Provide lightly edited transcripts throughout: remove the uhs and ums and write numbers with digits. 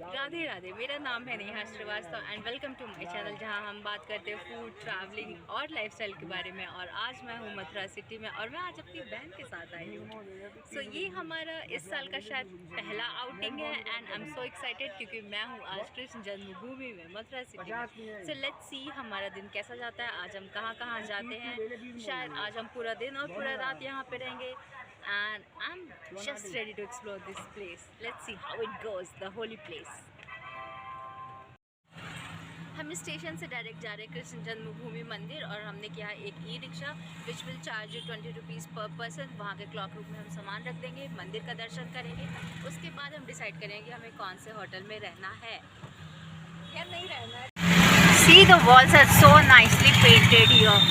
राधे राधे, मेरा नाम है Neha Shrivastava and welcome to my channel, जहां हम बात करते हैं फूड, ट्रैवलिंग और लाइफस्टाइल के बारे में। और आज मैं हूं मथुरा सिटी में और मैं आज अपनी बहन के साथ आई हूं। ये हमारा इस साल का शायद पहला आउटिंग है and I am so excited क्योंकि मैं हूं आज कृष्ण जन्मभूमि में मथुरा सिटी में। सो लेट्स सी हमारा दिन कैसा जाता है, आज हम कहां कहां जाते हैं। शायद आज हम पूरा दिन और पूरा रात यहां पे रहेंगे and I'm just ready to explore this place. Let's see how it goes, the holy place. हम स्टेशन से डायरेक्ट जा रहे हैं कृष्ण जन्मभूमि मंदिर और हमने किया है एक e rickshaw which will charge 20 rupees पर पर्सन। वहाँ के क्लॉक रूम में हम सामान रख देंगे, मंदिर का दर्शन करेंगे, उसके बाद हम डिसाइड करेंगे हमें कौन से होटल में रहना है या नहीं रहना है। See, the walls are so nicely painted here.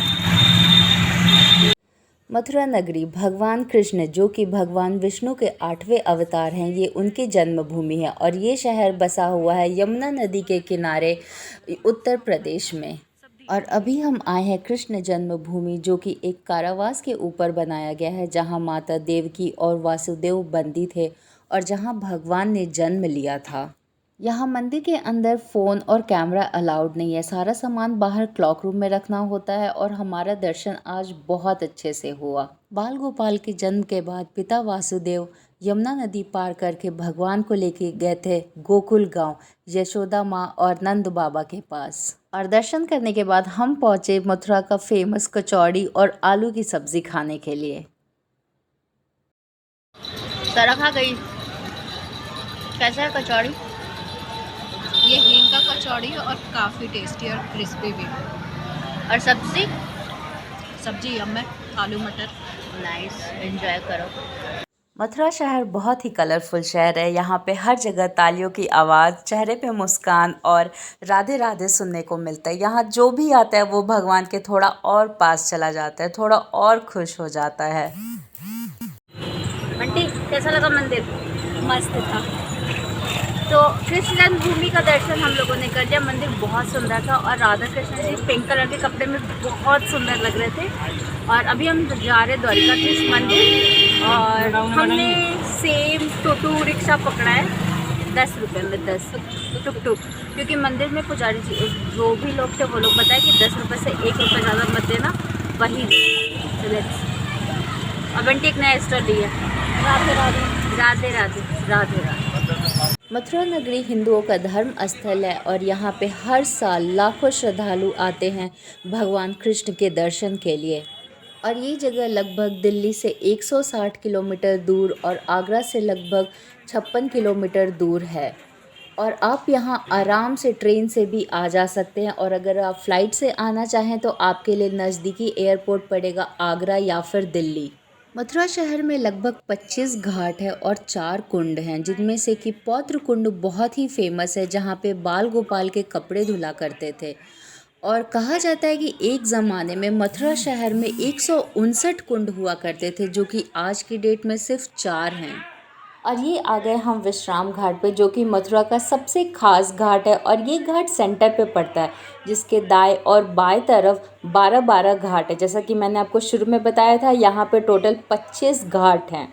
Mathura नगरी भगवान कृष्ण जो कि भगवान विष्णु के 8वें अवतार हैं, ये उनकी जन्मभूमि है और ये शहर बसा हुआ है यमुना नदी के किनारे उत्तर प्रदेश में। और अभी हम आए हैं कृष्ण जन्मभूमि जो कि एक कारावास के ऊपर बनाया गया है, जहां माता देवकी और वासुदेव बंदी थे और जहां भगवान ने जन्म लिया था। यहाँ मंदिर के अंदर फ़ोन और कैमरा अलाउड नहीं है, सारा सामान बाहर क्लॉक रूम में रखना होता है। और हमारा दर्शन आज बहुत अच्छे से हुआ। बाल गोपाल के जन्म के बाद पिता वासुदेव यमुना नदी पार करके भगवान को लेके गए थे गोकुल गांव यशोदा माँ और नंद बाबा के पास। और दर्शन करने के बाद हम पहुँचे मथुरा का फेमस कचौड़ी और आलू की सब्ज़ी खाने के लिए। तरह खा गई, कैसा है कचौड़ी? ये हींग का कचौड़ी है और काफ़ी टेस्टी और क्रिस्पी भी है। और सब्जी सब्जी यम है, आलू मटर। नाइस, एंजॉय करो। मथुरा शहर बहुत ही कलरफुल शहर है। यहाँ पे हर जगह तालियों की आवाज़, चेहरे पे मुस्कान और राधे राधे सुनने को मिलता है। यहाँ जो भी आता है वो भगवान के थोड़ा और पास चला जाता है, थोड़ा और खुश हो जाता है। आंटी कैसा लगा मंदिर? मस्त था। तो कृष्ण जन्मभूमि का दर्शन हम लोगों ने कर लिया। मंदिर बहुत सुंदर था और राधा कृष्ण जी पिंक कलर के कपड़े में बहुत सुंदर लग रहे थे। और अभी हम जा रहे द्वारिकाधीश मंदिर और हमने सेम टोटो रिक्शा पकड़ा है 10 रुपये में, 10 टुक, क्योंकि मंदिर में पुजारी जी जो भी लोग थे वो लोग बताए कि 10 रुपये से 1 रुपये ज़्यादा मत देना, वही अब आंटी एक नया स्टॉल लिया। राधे राधे राधे राधे राधे राधे। मथुरा नगरी हिंदुओं का धर्म स्थल है और यहाँ पे हर साल लाखों श्रद्धालु आते हैं भगवान कृष्ण के दर्शन के लिए। और ये जगह लगभग दिल्ली से 160 किलोमीटर दूर और आगरा से लगभग 56 किलोमीटर दूर है। और आप यहाँ आराम से ट्रेन से भी आ जा सकते हैं। और अगर आप फ्लाइट से आना चाहें तो आपके लिए नज़दीकी एयरपोर्ट पड़ेगा आगरा या फिर दिल्ली। मथुरा शहर में लगभग 25 घाट है और 4 कुंड हैं, जिनमें से कि पौत्र कुंड बहुत ही फेमस है, जहाँ पे बाल गोपाल के कपड़े धुला करते थे। और कहा जाता है कि एक ज़माने में मथुरा शहर में 159 कुंड हुआ करते थे, जो कि आज की डेट में सिर्फ 4 हैं। और ये आ गए हम विश्राम घाट पे, जो कि मथुरा का सबसे खास घाट है। और ये घाट सेंटर पे पड़ता है, जिसके दाएं और बाएं तरफ 12-12 घाट है। जैसा कि मैंने आपको शुरू में बताया था, यहाँ पे टोटल 25 घाट हैं।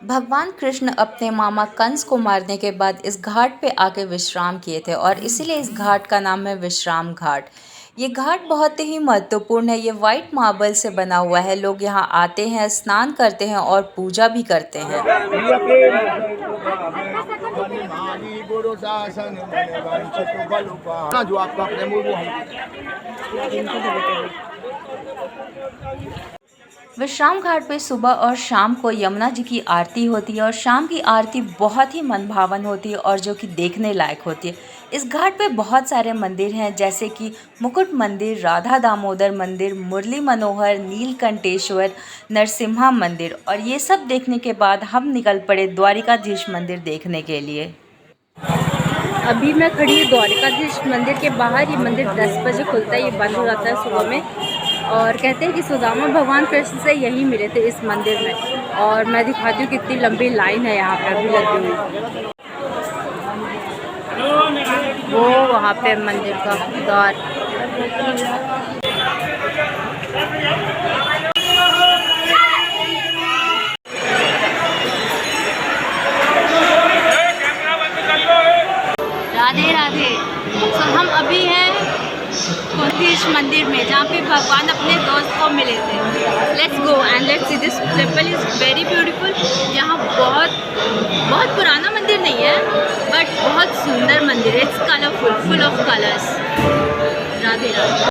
भगवान कृष्ण अपने मामा कंस को मारने के बाद इस घाट पे आके विश्राम किए थे और इसीलिए इस घाट का नाम है विश्राम घाट। ये घाट बहुत ही महत्वपूर्ण है। ये वाइट मार्बल से बना हुआ है। लोग यहाँ आते हैं, स्नान करते हैं और पूजा भी करते हैं। विश्राम घाट पे सुबह और शाम को यमुना जी की आरती होती है और शाम की आरती बहुत ही मनभावन होती है और जो कि देखने लायक होती है। इस घाट पे बहुत सारे मंदिर हैं, जैसे कि मुकुट मंदिर, राधा दामोदर मंदिर, मुरली मनोहर, नीलकंठेश्वर, नरसिम्हा मंदिर। और ये सब देखने के बाद हम निकल पड़े द्वारिकाधीश मंदिर देखने के लिए। अभी मैं खड़ी हूँ द्वारिकाधीश मंदिर के बाहर। ये मंदिर 10 बजे खुलता है, ये बंद हो जाता है सुबह में। और कहते हैं कि सुदामा भगवान कृष्ण से यही मिले थे इस मंदिर में। और मैं दिखाती हूँ कितनी लंबी लाइन है यहाँ पर अभी लगी हुई। वो वहाँ पे मंदिर का द्वार। राधे राधे। तो हम अभी हैं कोतीश मंदिर में, जहाँ पे भगवान अपने दोस्त को मिले थे। Let's go and let's see, this temple is very beautiful. यहाँ बहुत पुराना मंदिर नहीं है, बट बहुत सुंदर मंदिर है। It's colourful, full of colours. Radhe Radhe.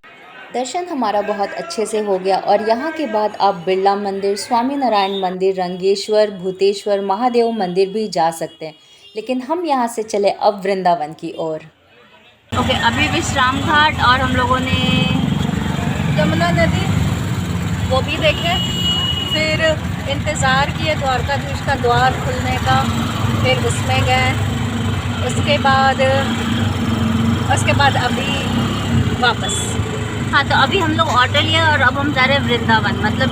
दर्शन हमारा बहुत अच्छे से हो गया और यहाँ के बाद आप बिरला मंदिर, स्वामी नारायण मंदिर, रंगेश्वर, भूतेश्वर, महादेव मंदिर भी जा सकते हैं, लेकिन हम यहाँ से चले अब वृंदावन की ओर। ओके, अभी विश्राम घाट और हम लोगों ने यमुना नदी वो भी देखे, फिर इंतज़ार किए द्वारकाधीश का द्वार खुलने का, फिर उसमें गए। उसके बाद अभी वापस। हाँ, तो अभी हम लोग ऑटो लिए और अब हम जा रहे हैं वृंदावन। मतलब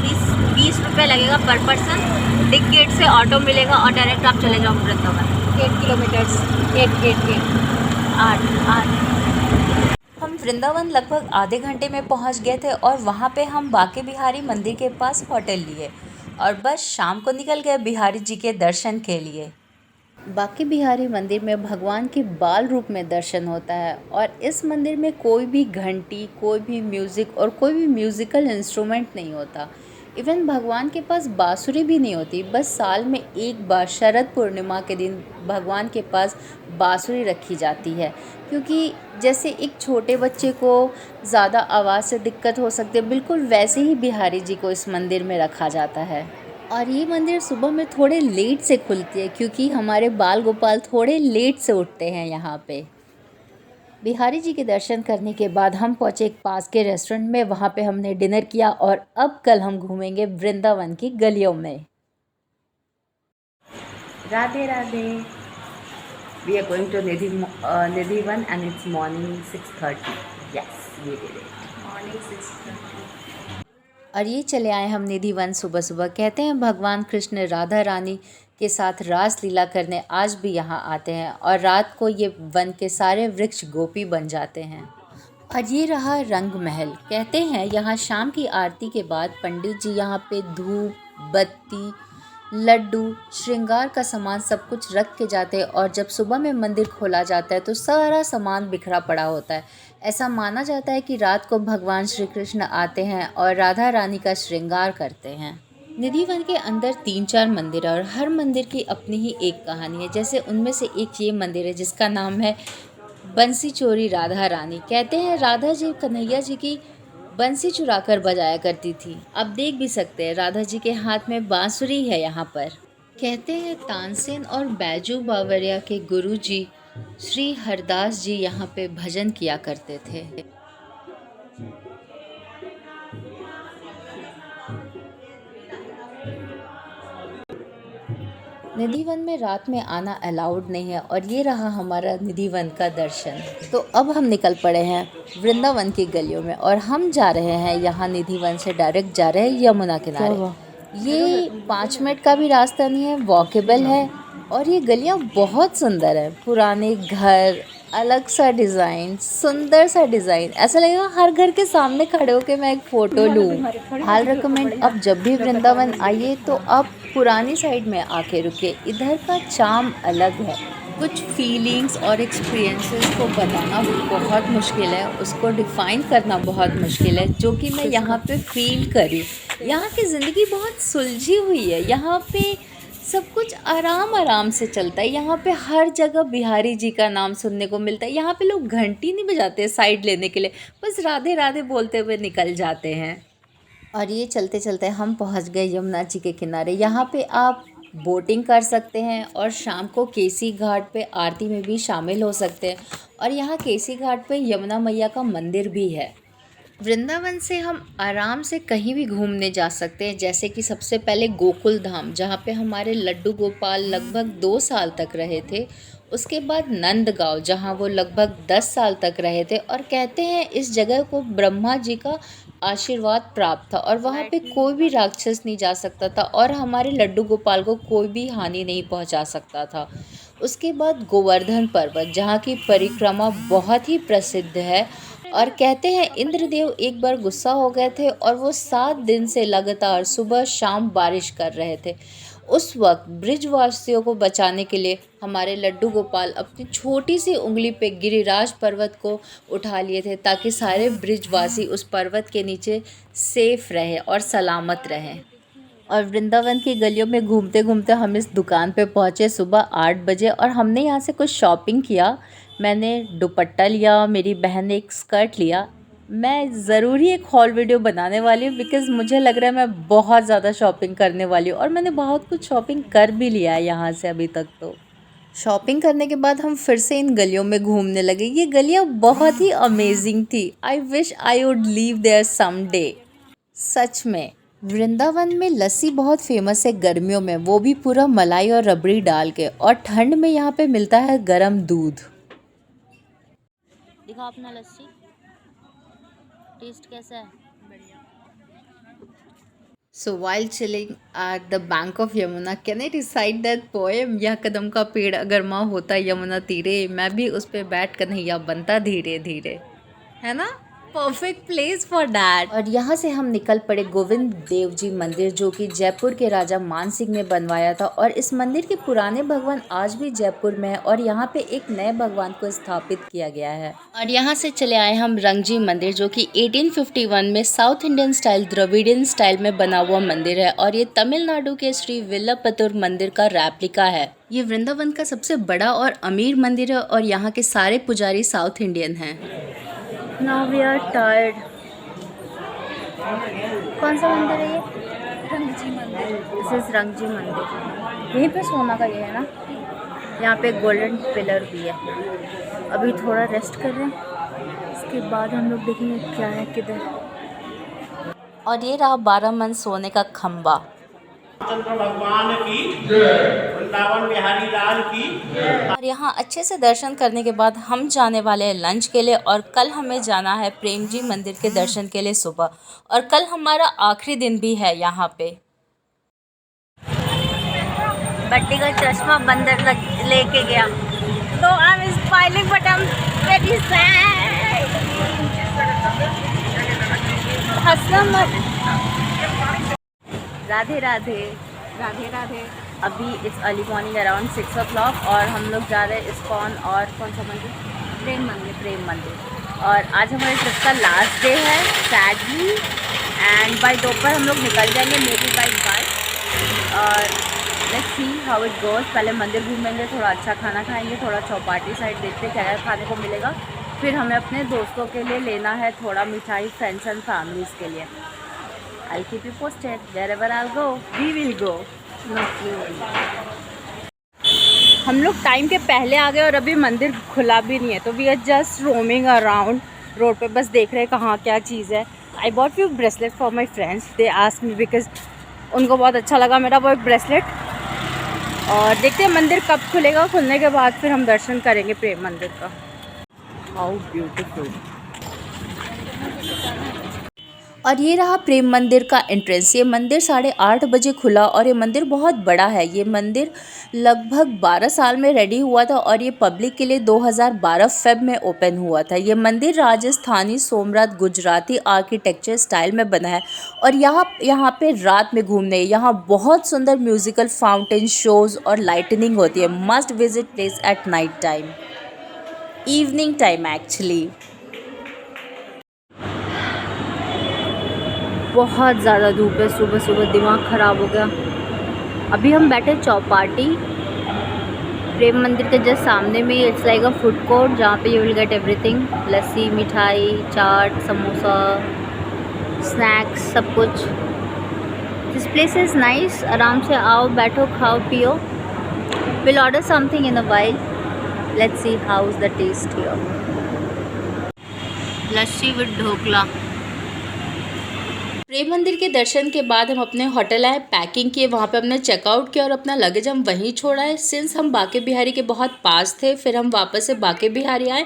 20 रुपये लगेगा पर पर्सन। दिक गेट से ऑटो मिलेगा और डायरेक्ट आप चले जाओ वृंदावन। 8 किलोमीटर्स, 8 8। हम वृंदावन लगभग आधे घंटे में पहुँच गए थे और वहाँ पे हम बांके बिहारी मंदिर के पास होटल लिए और बस शाम को निकल गए बिहारी जी के दर्शन के लिए। बांके बिहारी मंदिर में भगवान के बाल रूप में दर्शन होता है और इस मंदिर में कोई भी घंटी, कोई भी म्यूज़िक और कोई भी म्यूज़िकल इंस्ट्रूमेंट नहीं होता। इवन भगवान के पास बांसुरी भी नहीं होती। बस साल में एक बार शरद पूर्णिमा के दिन भगवान के पास बांसुरी रखी जाती है, क्योंकि जैसे एक छोटे बच्चे को ज़्यादा आवाज़ से दिक्कत हो सकती है, बिल्कुल वैसे ही बिहारी जी को इस मंदिर में रखा जाता है। और ये मंदिर सुबह में थोड़े लेट से खुलती है, क्योंकि हमारे बाल गोपाल थोड़े लेट से उठते हैं यहाँ पे। बिहारी जी के दर्शन करने के बाद हम पहुँचे एक पास के रेस्टोरेंट में। वहाँ पे हमने डिनर किया और अब कल हम घूमेंगे वृंदावन की गलियों में। Radhe Radhe. We are going to Nidhivan and it's morning 6:30. Yes, we did it. Morning 6:30. और ये चले आए हम निधिवन सुबह सुबह। कहते हैं भगवान कृष्ण राधा रानी के साथ रास लीला करने आज भी यहाँ आते हैं और रात को ये वन के सारे वृक्ष गोपी बन जाते हैं। और ये रहा रंग महल। कहते हैं यहाँ शाम की आरती के बाद पंडित जी यहाँ पे धूप, बत्ती, लड्डू, श्रृंगार का सामान सब कुछ रख के जाते हैं और जब सुबह में मंदिर खोला जाता है तो सारा सामान बिखरा पड़ा होता है। ऐसा माना जाता है कि रात को भगवान श्री कृष्ण आते हैं और राधा रानी का श्रृंगार करते हैं। निधिवन के अंदर 3-4 मंदिर है और हर मंदिर की अपनी ही एक कहानी है। जैसे उनमें से एक ये मंदिर है जिसका नाम है बंसी चोरी राधा रानी। कहते हैं राधा जी कन्हैया जी की बंसी चुरा कर बजाया करती थी। आप देख भी सकते हैं राधा जी के हाथ में बांसुरी है यहाँ पर। कहते हैं तानसेन और बैजू बावरिया के गुरु जी श्री हरदास जी यहाँ पे भजन किया करते थे। निधिवन में रात में आना अलाउड नहीं है और ये रहा हमारा निधिवन का दर्शन। तो अब हम निकल पड़े हैं वृंदावन की गलियों में और हम जा रहे हैं यहाँ निधिवन से डायरेक्ट जा रहे हैं यमुना किनारे। ये 5 मिनट का भी रास्ता नहीं है, वॉकेबल है और ये गलियाँ बहुत सुंदर है। पुराने घर, अलग सा डिज़ाइन, सुंदर सा डिज़ाइन, ऐसा लगेगा हर घर के सामने खड़े होकर मैं एक फ़ोटो लूँ। हाल रिकमेंड, अब जब भी वृंदावन आइए तो आप पुरानी साइड में आके रुके। इधर का चार्म अलग है। कुछ फीलिंग्स और एक्सपीरियंसेस को बताना बहुत मुश्किल है, उसको डिफ़ाइन करना बहुत मुश्किल है, जो कि मैं यहाँ पे फील करी। यहाँ की ज़िंदगी बहुत सुलझी हुई है। यहाँ पे सब कुछ आराम आराम से चलता है। यहाँ पे हर जगह बिहारी जी का नाम सुनने को मिलता है। यहाँ पे लोग घंटी नहीं बजाते साइड लेने के लिए, बस राधे राधे बोलते हुए निकल जाते हैं। और ये चलते चलते हम पहुँच गए यमुना जी के किनारे। यहाँ पे आप बोटिंग कर सकते हैं और शाम को केसी घाट पे आरती में भी शामिल हो सकते हैं। और यहाँ केसी घाट पे यमुना मैया का मंदिर भी है। वृंदावन से हम आराम से कहीं भी घूमने जा सकते हैं, जैसे कि सबसे पहले गोकुल धाम, जहाँ पे हमारे लड्डू गोपाल लगभग 2 साल तक रहे थे। उसके बाद नंदगांव, जहाँ वो लगभग 10 साल तक रहे थे और कहते हैं इस जगह को ब्रह्मा जी का आशीर्वाद प्राप्त था और वहाँ पे कोई भी राक्षस नहीं जा सकता था और हमारे लड्डू गोपाल को कोई भी हानि नहीं पहुँचा सकता था। उसके बाद गोवर्धन पर्वत, जहाँ की परिक्रमा बहुत ही प्रसिद्ध है। और कहते हैं इंद्रदेव एक बार गुस्सा हो गए थे और वो 7 दिन से लगातार सुबह शाम बारिश कर रहे थे। उस वक्त ब्रिजवासियों को बचाने के लिए हमारे लड्डू गोपाल अपनी छोटी सी उंगली पे गिरिराज पर्वत को उठा लिए थे, ताकि सारे ब्रिजवासी उस पर्वत के नीचे सेफ रहे और सलामत रहें। और वृंदावन की गलियों में घूमते घूमते हम इस दुकान पे पहुँचे सुबह 8 बजे, और हमने यहाँ से कुछ शॉपिंग किया। मैंने दुपट्टा लिया, मेरी बहन ने एक स्कर्ट लिया। मैं ज़रूर ही एक हॉल वीडियो बनाने वाली हूँ, बिकॉज़ मुझे लग रहा है मैं बहुत ज़्यादा शॉपिंग करने वाली हूँ, और मैंने बहुत कुछ शॉपिंग कर भी लिया है यहाँ से अभी तक। तो शॉपिंग करने के बाद हम फिर से इन गलियों में घूमने लगे। ये गलियाँ बहुत ही अमेजिंग थी। I wish I would live there someday. सच में वृंदावन में लस्सी बहुत फेमस है गर्मियों में, वो भी पूरा मलाई और रबड़ी डाल के, और ठंड में यहाँ पे मिलता है गरम दूध। दिखाओ अपना लस्सी, टेस्ट कैसा है? So while chilling at the bank of Yamuna, can I recite that poem? यह कदम का पेड़ अगर माँ होता यमुना तीरे, मैं भी उस पे बैठ कन्हैया बनता धीरे धीरे, है ना? Perfect place for that. और यहाँ से हम निकल पड़े गोविंद देव जी मंदिर, जो कि जयपुर के राजा मान सिंह ने बनवाया था। और इस मंदिर के पुराने भगवान आज भी जयपुर में है, और यहाँ पे एक नए भगवान को स्थापित किया गया है। और यहाँ से चले आए हम रंगजी मंदिर, जो कि 1851 में south Indian style Dravidian style में बना हुआ मंदिर है, और ये तमिलनाडु के श्री विल्लपतुर मंदिर का रेप्लिका है। ये वृंदावन का सबसे बड़ा और अमीर मंदिर है, और यहाँ के सारे पुजारी साउथ इंडियन हैं। Now we are tired. कौन सा मंदिर है ये? रंगजी मंदिर। दिस इज रंगजी मंदिर। यहीं पे सोना का ये है ना। यहाँ पे गोल्डन पिलर भी है। अभी थोड़ा रेस्ट कर रहे हैं, इसके बाद हम लोग देखेंगे क्या है किधर। और ये रहा 12 मन सोने का खम्बा। चंद्र भगवान की जय, वृंदावन बिहारी लाल की जय। और यहाँ अच्छे से दर्शन करने के बाद हम जाने वाले हैं लंच के लिए, और कल हमें जाना है प्रेम जी मंदिर के दर्शन के लिए सुबह, और कल हमारा आखिरी दिन भी है यहाँ पे। बट्टी का चश्मा बंदर लेके गया, तो I am smiling but I am very sad. हंसना मत। राधे राधे। राधे राधे। अभी it's early morning around 6 o'clock, और हम लोग जा रहे हैं इस्कॉन और कौन सा मंदिर? प्रेम मंदिर। और आज हमारे ट्रिप का लास्ट डे है सैडली, एंड बाय दोपहर हम लोग निकल जाएंगे मे बी बाय बस। और let's see how it goes. पहले मंदिर घूमेंगे, थोड़ा अच्छा खाना खाएंगे, थोड़ा चौपाटी साइड देखते क्या क्या खाने को मिलेगा। फिर हमें अपने दोस्तों के लिए लेना है थोड़ा मिठाई, फ्रेंड्स एंड फैमिलीज़ के लिए। I'll keep you posted. Wherever I'll go, we will go. हम लोग टाइम के पहले आ गए, और अभी मंदिर खुला भी नहीं है, तो we are just roaming around road पे, बस देख रहे हैं कहाँ क्या चीज़ है। I bought few bracelet for my friends. They asked me because उनको बहुत अच्छा लगा मेरा वो ब्रेसलेट। और देखते हैं मंदिर कब खुलेगा, खुलने के बाद फिर हम दर्शन करेंगे प्रेम मंदिर का। How beautiful. और ये रहा प्रेम मंदिर का एंट्रेंस। ये मंदिर 8:30 बजे खुला, और ये मंदिर बहुत बड़ा है। ये मंदिर लगभग 12 साल में रेडी हुआ था, और ये पब्लिक के लिए 2012 फेब में ओपन हुआ था। ये मंदिर राजस्थानी सोमरात गुजराती आर्किटेक्चर स्टाइल में बना है, और यहाँ पे रात में घूमने यहाँ बहुत सुंदर म्यूजिकल फाउंटेन शोज़ और लाइटनिंग होती है। Must visit place at night time, evening time actually. बहुत ज़्यादा धूप है, सुबह सुबह दिमाग ख़राब हो गया। अभी हम बैठे चौपाटी प्रेम मंदिर के जस्ट सामने में। It's like a food court, जहाँ पे you will get everything, lassi, mithai, chaat, samosa, snacks, सब कुछ। This place is nice. आराम से आओ, बैठो, खाओ, पियो। Will order something in a while. Let's see how is the taste here. Lassi with dhokla. Prem Mandir के दर्शन के बाद हम अपने होटल आए, पैकिंग किए, वहाँ पे हमने चेकआउट किया, और अपना लगेज हम वहीं छोड़ा है। सिंस हम बाके बिहारी के बहुत पास थे, फिर हम वापस से बाके बिहारी आए,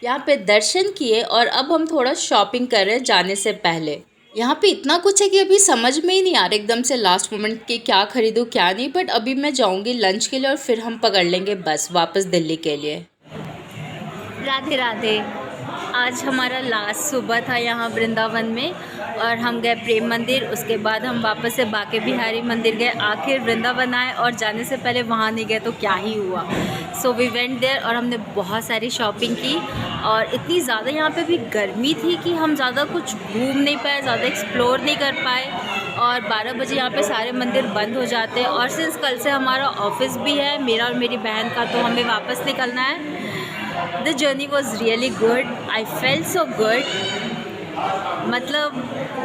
यहाँ पे दर्शन किए, और अब हम थोड़ा शॉपिंग कर रहे हैं जाने से पहले। यहाँ पे इतना कुछ है कि अभी समझ में ही नहीं आ रहा एकदम से लास्ट मोमेंट कि क्या खरीदूँ क्या नहीं, बट अभी मैं जाऊँगी लंच के लिए और फिर हम पकड़ लेंगे बस वापस दिल्ली के लिए। राधे राधे। आज हमारा लास्ट सुबह था यहाँ वृंदावन में और हम गए प्रेम मंदिर, उसके बाद हम वापस से बाके बिहारी मंदिर गए। आखिर वृंदावन आए और जाने से पहले वहाँ नहीं गए तो क्या ही हुआ। सो वी वेंट देयर और हमने बहुत सारी शॉपिंग की और इतनी ज़्यादा यहाँ पे भी गर्मी थी कि हम ज़्यादा कुछ घूम नहीं पाए, ज़्यादा एक्सप्लोर नहीं कर पाए और 12 बजे यहाँ पे सारे मंदिर बंद हो जाते हैं। और सिंस कल से हमारा ऑफिस भी है, मेरा और मेरी बहन का, तो हमें वापस निकलना है। The journey was really good. I felt so good. मतलब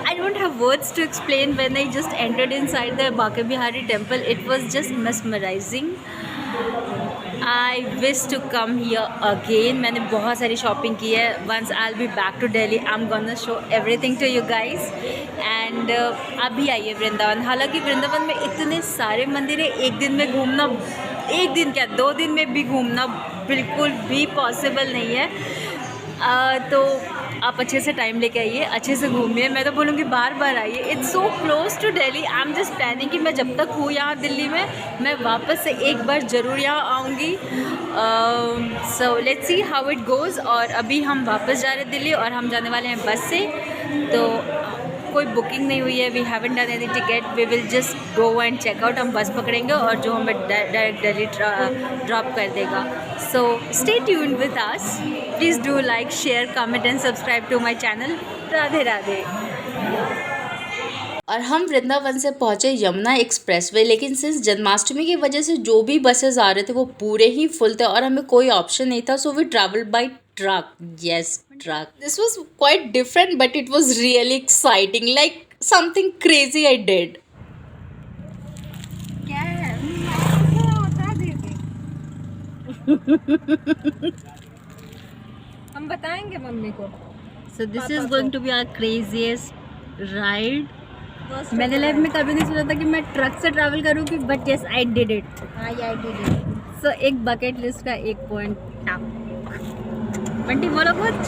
I don't have words to explain when I just entered inside the Bake Bihari temple. It was just mesmerizing. I wish to come here again. मैंने बहुत सारी shopping की है. Once I'll be back to Delhi, I'm gonna show everything to you guys. And अभी आइए वृंदावन. हालांकि वृंदावन में इतने सारे मंदिर है, एक दिन में घूमना, एक दिन क्या 2 दिन में भी घूमना बिल्कुल भी पॉसिबल नहीं है। तो आप अच्छे से टाइम लेके आइए, अच्छे से घूमिए। मैं तो बोलूँगी बार बार आइए। It's so close to Delhi. I am just planning कि मैं जब तक हूँ यहाँ दिल्ली में, मैं वापस से एक बार ज़रूर यहाँ आऊँगी। So let's see how it goes. और अभी हम वापस जा रहे हैं दिल्ली और हम जाने वाले हैं बस से। तो कोई बुकिंग नहीं हुई है, we haven't done any ticket, we will just go and check out. हम बस पकड़ेंगे और जो हमें डायरेक्ट दिल्ली ड्रॉप कर देगा। So stay tuned with us. Please do like, share, comment and subscribe to my channel. Radhe Radhe. और हम वृंदावन से पहुँचे यमुना एक्सप्रेसवे, लेकिन सिंस जन्माष्टमी की वजह से जो भी बसेस आ रहे थे वो पूरे ही फुल थे और हमें कोई ऑप्शन नहीं था। So we travel by truck. Yes, truck. This was quite different but it was really exciting, like something crazy I did. क्या है? हम बताएंगे मम्मी को। So this is going to be our craziest ride. मैंने life में कभी नहीं सोचा था कि मैं ट्रक से ट्रैवल करूँगी, but yes I did it. हाँ, आई डिड इट। सो एक बकेट लिस्ट का एक पॉइंट टैप। बंटी बोलो कुछ।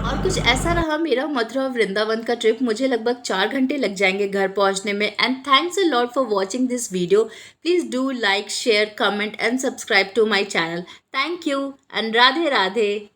और कुछ ऐसा रहा मेरा मथुरा वृंदावन का ट्रिप। मुझे लगभग 4 घंटे लग जाएंगे घर पहुंचने में। And thanks a lot for watching this video. Please do like, share, comment and subscribe to my channel. Thank you and Radhe Radhe.